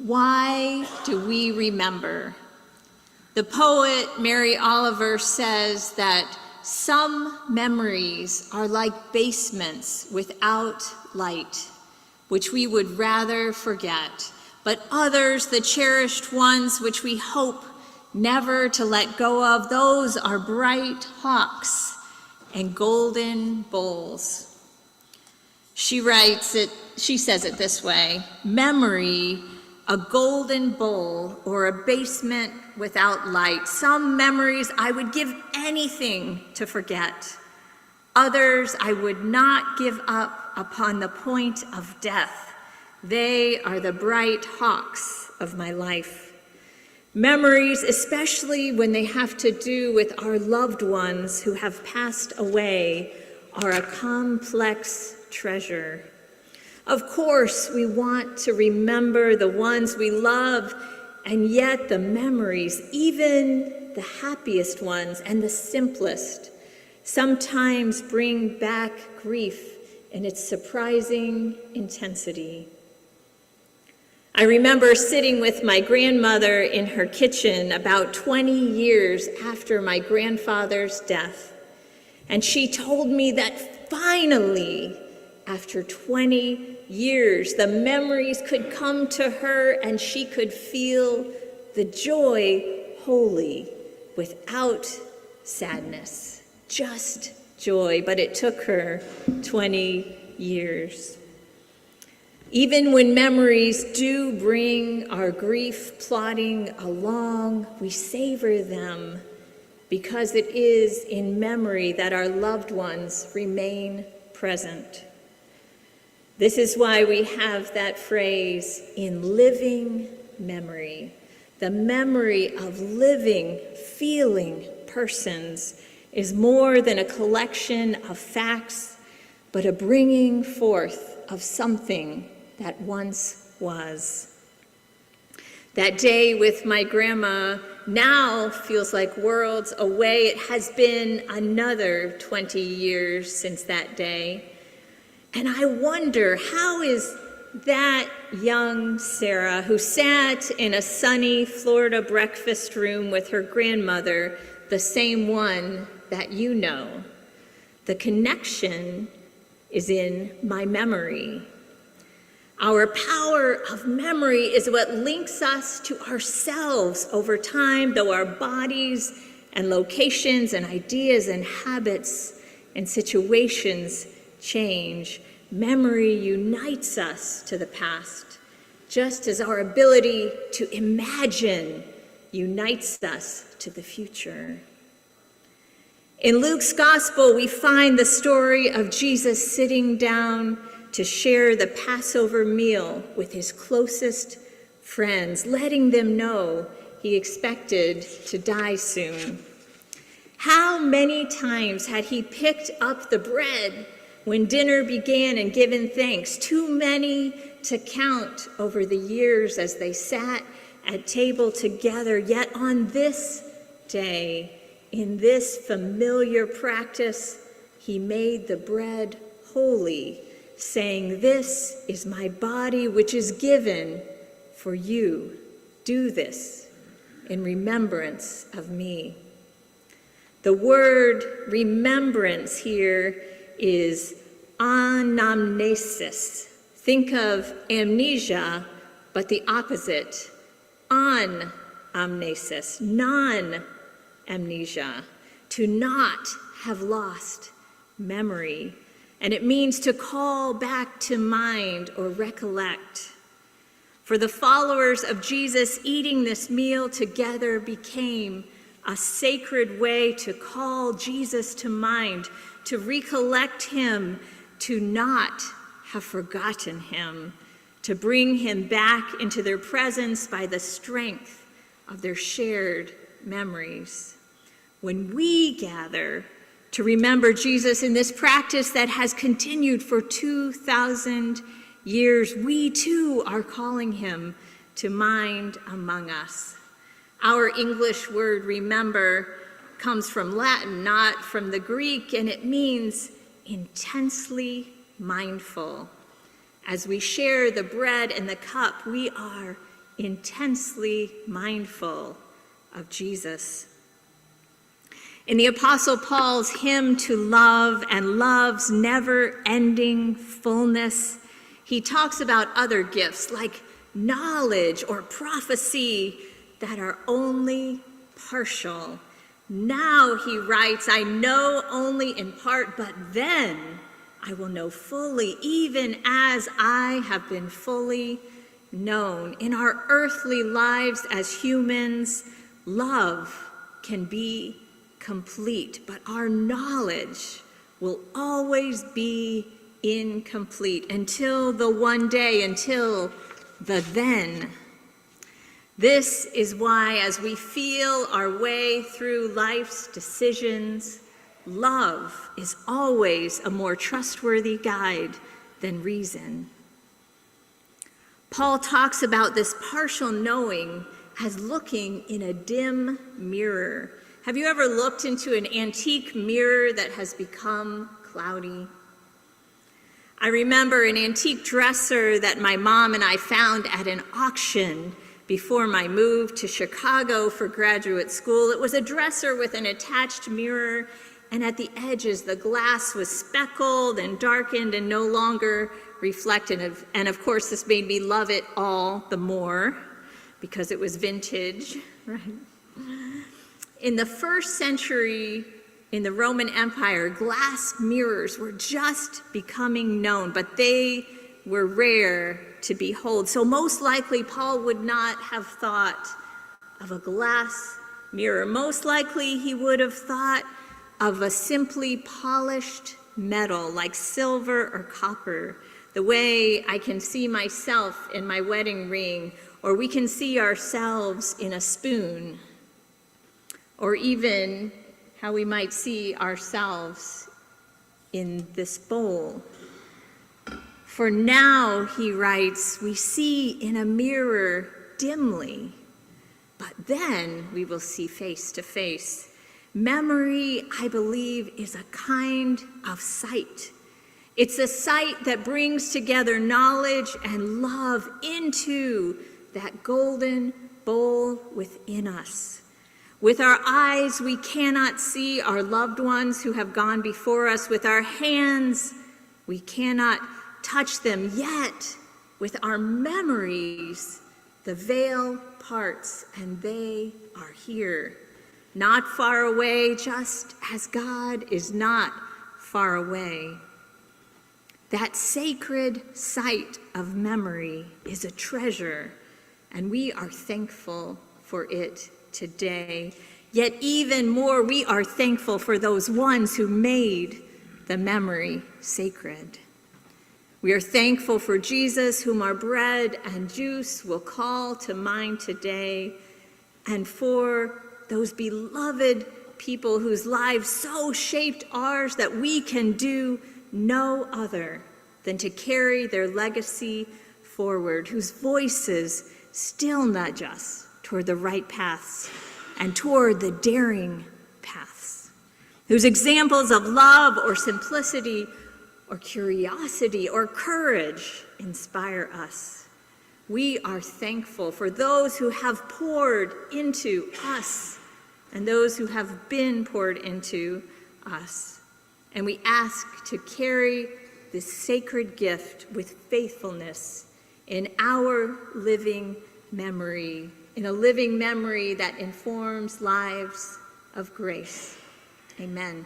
Why do we remember? The poet Mary Oliver says that some memories are like basements without light, which we would rather forget, but others, the cherished ones which we hope never to let go of, those are bright hawks and golden bowls. She says it this way: memory, a golden bowl or a basement without light. Some memories I would give anything to forget. Others I would not give up upon the point of death. They are the bright hawks of my life. Memories, especially when they have to do with our loved ones who have passed away, are a complex treasure. Of course, we want to remember the ones we love, and yet the memories, even the happiest ones and the simplest, sometimes bring back grief in its surprising intensity. I remember sitting with my grandmother in her kitchen about 20 years after my grandfather's death, and she told me that finally, after 20 years, the memories could come to her and she could feel the joy wholly, without sadness, just joy. But it took her 20 years. Even when memories do bring our grief plodding along, we savor them because it is in memory that our loved ones remain present. This is why we have that phrase, in living memory. The memory of living, feeling persons is more than a collection of facts, but a bringing forth of something that once was. That day with my grandma now feels like worlds away. It has been another 20 years since that day. And I wonder, how is that young Sarah, who sat in a sunny Florida breakfast room with her grandmother, the same one that you know? The connection is in my memory. Our power of memory is what links us to ourselves over time, though our bodies and locations and ideas and habits and situations change. Memory unites us to the past, just as our ability to imagine unites us to the future. In Luke's gospel, we find the story of Jesus sitting down to share the Passover meal with his closest friends, letting them know he expected to die soon. How many times had he picked up the bread when dinner began and given thanks? Too many to count over the years as they sat at table together. Yet on this day, in this familiar practice, he made the bread holy, saying, "This is my body, which is given for you. Do this in remembrance of me." The word remembrance here is anamnesis. Think of amnesia, but the opposite, anamnesis, non-amnesia, to not have lost memory. And it means to call back to mind or recollect. For the followers of Jesus, eating this meal together became a sacred way to call Jesus to mind, to recollect him, to not have forgotten him, to bring him back into their presence by the strength of their shared memories. When we gather to remember Jesus in this practice that has continued for 2,000 years, we too are calling him to mind among us. Our English word remember comes from Latin, not from the Greek, and it means intensely mindful. As we share the bread and the cup, we are intensely mindful of Jesus. In the Apostle Paul's hymn to love and love's never-ending fullness, he talks about other gifts like knowledge or prophecy that are only partial. Now, he writes, I know only in part, but then I will know fully, even as I have been fully known. In our earthly lives as humans, love can be complete, but our knowledge will always be incomplete until the one day, until the then. This is why, as we feel our way through life's decisions, love is always a more trustworthy guide than reason. Paul talks about this partial knowing as looking in a dim mirror. Have you ever looked into an antique mirror that has become cloudy? I remember an antique dresser that my mom and I found at an auction before my move to Chicago for graduate school. It was a dresser with an attached mirror, and at the edges the glass was speckled and darkened and no longer reflective. And of course this made me love it all the more because it was vintage, right? In the first century in the Roman Empire, glass mirrors were just becoming known, but they were rare to behold. So most likely Paul would not have thought of a glass mirror. Most likely he would have thought of a simply polished metal like silver or copper, the way I can see myself in my wedding ring, or we can see ourselves in a spoon, or even how we might see ourselves in this bowl. For now, he writes, we see in a mirror dimly, but then we will see face to face. Memory, I believe, is a kind of sight. It's a sight that brings together knowledge and love into that golden bowl within us. With our eyes, we cannot see our loved ones who have gone before us. With our hands, we cannot touch them. Yet, with our memories, the veil parts and they are here. Not far away, just as God is not far away. That sacred sight of memory is a treasure, and we are thankful for it today. Yet even more, we are thankful for those ones who made the memory sacred. We are thankful for Jesus, whom our bread and juice will call to mind today, and for those beloved people whose lives so shaped ours that we can do no other than to carry their legacy forward, whose voices still nudge us toward the right paths and toward the daring paths, whose examples of love or simplicity or curiosity or courage inspire us. We are thankful for those who have poured into us and those who have been poured into us. And we ask to carry this sacred gift with faithfulness in our living memory, in a living memory that informs lives of grace. Amen.